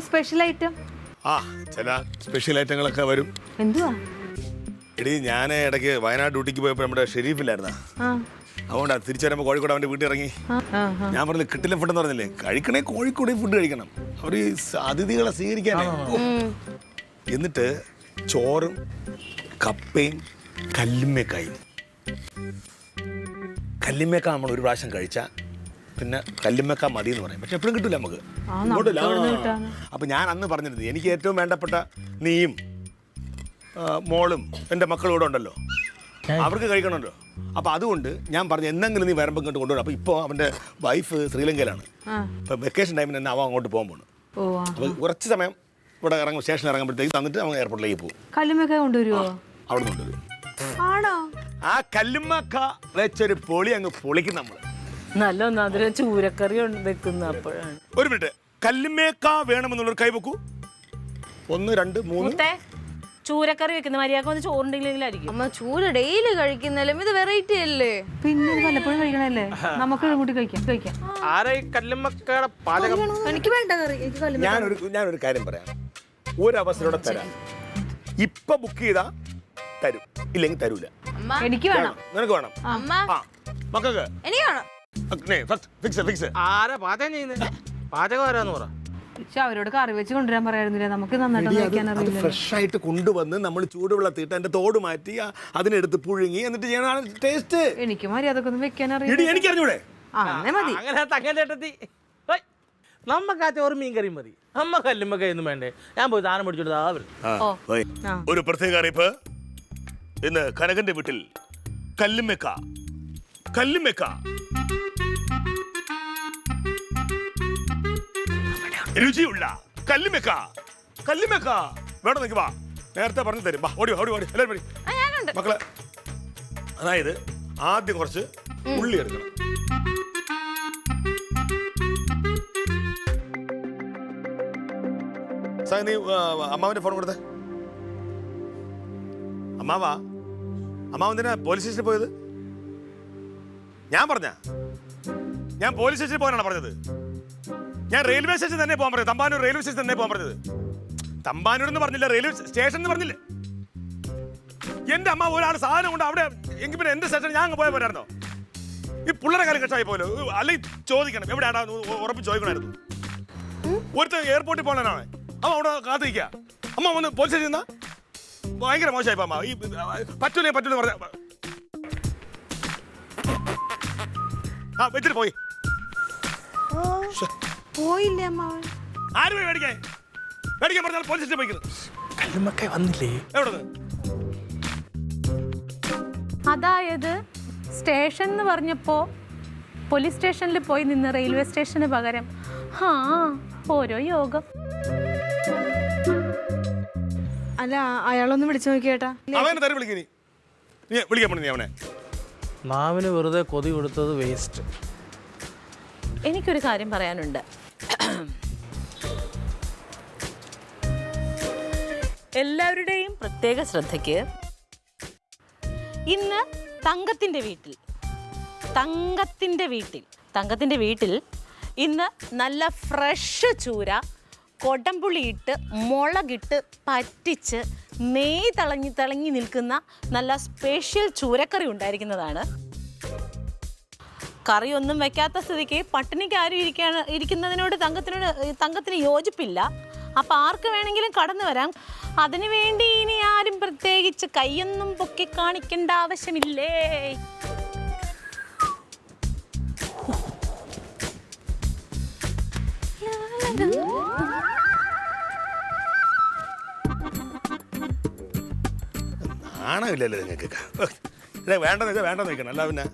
Special item. ആ ചില special ഐറ്റങ്ങളൊക്കെ വരും. എന്തുവാ? എടീ ഞാൻ ഇടയ്ക്ക് വയനാട് ഡ്യൂട്ടിക്ക് പോയപ്പോൾ നമ്മുടെ ഷെരീഫില്ലായിരുന്നാ, അതുകൊണ്ടാണ് തിരിച്ചു വരുമ്പോൾ കോഴിക്കോട് അവൻ്റെ വീട്ടിൽ ഇറങ്ങി. ഞാൻ പറഞ്ഞില്ല കിട്ടില്ല ഫുഡ് എന്ന് പറഞ്ഞില്ലേ, കഴിക്കണേ കോഴിക്കോട് ഫുഡ് കഴിക്കണം, അവർ ഈ അതിഥികളെ സ്വീകരിക്കാനേ. എന്നിട്ട് ചോറും കപ്പയും കല്ലുമ്മേക്കായും. കല്ലുമ്മേക്ക നമ്മൾ ഒരു പ്രാവശ്യം കഴിച്ചാൽ പിന്നെ കല്ലുമ്മേക്ക മതി എന്ന് പറയും, പക്ഷെ എപ്പോഴും കിട്ടില്ല നമുക്ക്. അപ്പം ഞാൻ അന്ന് പറഞ്ഞിരുന്നത് എനിക്ക് ഏറ്റവും വേണ്ടപ്പെട്ട നീയും മോളും എൻ്റെ മക്കളും ഇവിടെ ഉണ്ടല്ലോ, അവർക്ക് കഴിക്കണമല്ലോ. അപ്പം അതുകൊണ്ട് ഞാൻ പറഞ്ഞു എന്തെങ്കിലും നീ വരുമ്പോൾ ഇങ്ങോട്ട് കൊണ്ടുവരും. അപ്പോൾ ഇപ്പോൾ അവൻ്റെ വൈഫ് ശ്രീലങ്കയിലാണ്, ഇപ്പം വെക്കേഷൻ ടൈമിന് തന്നെ അവൻ അങ്ങോട്ട് പോകാൻ പോകണം. അപ്പോൾ കുറച്ച് സമയം ഇവിടെ ഇറങ്ങും, സ്റ്റേഷനിൽ ഇറങ്ങുമ്പോഴത്തേക്ക് തന്നിട്ട് അവൻ എയർപോർട്ടിലേക്ക് പോകും. കല്ലുമ്മക്ക കൊണ്ടുവരുമോ? അവിടെ കൊണ്ടുവരും. ആണോ? ആ കല്ലുമ്മക്ക വെച്ചൊരു പൊളി അങ്ങ് പൊളിക്കും നമ്മൾ. നല്ല ചൂരക്കറി വെക്കുന്ന അപ്പോഴാണ്. ഒരു മിനിറ്റ്, കല്ലുമ്മേക്ക വേണമെന്നുള്ളൊരു കൈ വെക്കൂ. 1 2 3. ചൂരക്കറി വെക്കുന്ന മര്യാദ ചോറുണ്ടെങ്കിലെങ്കിലും. അമ്മ ചൂര ഡെയിലി കഴിക്കുന്നല്ലേ, ഇത് വെറൈറ്റി അല്ലേ? പിന്നെ വല്ലപ്പോഴും കഴിക്കണല്ലേ, നമുക്ക് കൂട്ടി കഴിക്കാം. എനിക്ക് വേണ്ട കറി. ഞാനൊരു കാര്യം പറയാം, ഒരു അവസരം തരാം. ഇപ്പൊ ബുക്ക് ചെയ്താ തരും, ഇല്ലെങ്കിൽ തരൂല. എനിക്ക് വേണം. നിനക്ക് വേണം? മക്കൾക്ക് എനിക്ക് വേണം. പാചകമാരാന്ന് പറ. അവരോട് കറി വെച്ച് കൊണ്ടുവരാൻ പറയായിരുന്നില്ലേ, നമുക്ക് നന്നായിട്ട് ഫ്രഷ് ആയിട്ട് കൊണ്ടുവന്ന് നമ്മൾ ചൂടുവെള്ളത്തിട്ട് അതിന്റെ തോട് മാറ്റി അതിനെടുത്ത് പുഴുങ്ങി എന്നിട്ട് ചെയ്യണ ടേസ്റ്റ്. എനിക്ക് മര്യാദക്കൊന്നും വെക്കാൻ അറിയില്ല. എനിക്ക് അറിഞ്ഞൂടെ? മതി. നമ്മക്ക് ആ ചോറ് മീൻ കറിയും മതി, അമ്മ കല്ലുമ്മ ഒന്നും വേണ്ടേ. ഞാൻ പോയി താനം പിടിച്ചോട്ട്. ഒരു പ്രത്യേക അറിയിപ്പ്, ഇന്ന് കനകന്റെ വീട്ടിൽ കല്ലുമ്മക്ക രുചിയുള്ള കല്ലുമ്മക്ക വേണം. നിൽക്ക് വാ, നേരത്തെ പറഞ്ഞു തരും. ഓടി എല്ലാവരും മക്കളെ. അതായത് ആദ്യം കുറച്ച് ഉള്ളി എടുക്കണം. നീ അമ്മാവന്റെ ഫോൺ കൊടുത്തേ. അമ്മാവന്തിനാ പോലീസ് സ്റ്റേഷനിൽ പോയത്? ഞാൻ പോലീസ് സ്റ്റേഷനിൽ പോകാനാണ് പറഞ്ഞത്. ഞാൻ റെയിൽവേ സ്റ്റേഷൻ തന്നെ പോകാൻ പറഞ്ഞത്, തമ്പാനൂർ റെയിൽവേ സ്റ്റേഷൻ തന്നെ പോകാൻ പറഞ്ഞത്. തമ്പാനൂർ എന്ന് പറഞ്ഞില്ല, റെയിൽവേ സ്റ്റേഷൻ എന്ന് പറഞ്ഞില്ല. എന്റെ അമ്മ ഒരാൾ സാധനം കൊണ്ട് അവിടെ എങ്കിൽ പിന്നെ എന്റെ സ്റ്റേഷൻ ഞാൻ അങ്ങ് പോയാൽ പോരായിരുന്നോ? ഈ പിള്ളേരെ കാലം കെട്ടായി പോലോ. അല്ലെങ്കിൽ ചോദിക്കണം എവിടെയാണോ ഉറപ്പ് ചോദിക്കണമായിരുന്നു. ഒരുത്തർ എയർപോർട്ടിൽ പോകണനാണ്, അമ്മ അവിടെ കാത്തിരിക്കുക. അമ്മ വന്ന് പോലീസ് സ്റ്റേഷൻ നിന്നാ ഭയങ്കര മോശമായിപ്പോ. അമ്മ ഈ പറ്റൂലേ പറഞ്ഞ വെച്ചിട്ട് പോയില്ലേ ആര് പോയി മേടിക്കാൻ പറഞ്ഞാൽ പോലീസ് സ്റ്റേഷൻ പോയിക്കുന്നത്. കല്ലുമ്മക്ക വന്നില്ലേ? എവിടെ? അതായത് സ്റ്റേഷൻ എന്ന് പറഞ്ഞപ്പോ പോലീസ് സ്റ്റേഷനിൽ പോയി നിന്ന് റെയിൽവേ സ്റ്റേഷന് പകരം ഓരോ യോഗം. അല്ല, അയാളൊന്ന് വിളിച്ചു നോക്കിയേട്ടാ. മാവിന് വെറുതെ കൊതി കൊടുത്തത് വേസ്റ്റ്. എനിക്കൊരു കാര്യം പറയാനുണ്ട്. എല്ലാവരുടെയും പ്രത്യേക ശ്രദ്ധയ്ക്ക്, ഇന്ന് തങ്കത്തിന്റെ വീട്ടിൽ ഇന്ന് നല്ല ഫ്രഷ് ചൂര കൊടംപുളിയിട്ട് മുളകിട്ട് പറ്റിച്ച് നെയ്യ് തിളങ്ങി നിൽക്കുന്ന നല്ല സ്പെഷ്യൽ ചൂരക്കറി ഉണ്ടായിരിക്കുന്നതാണ്. കറിയൊന്നും വെക്കാത്ത സ്ഥിതിക്ക് പട്ടിണിക്ക് ആരും ഇരിക്കുന്നതിനോട് തങ്കത്തിന് യോജിപ്പില്ല. അപ്പം ആർക്ക് വേണമെങ്കിലും കടന്നു വരാം. അതിനു വേണ്ടി ഇനി ആരും പ്രത്യേകിച്ച് കൈയൊന്നും പൊക്കി കാണിക്കേണ്ട ആവശ്യമില്ലേ. ആണമില്ലല്ലോ നിങ്ങൾക്ക്. വേണ്ടെന്ന് വെക്കണം, അല്ല പിന്നെ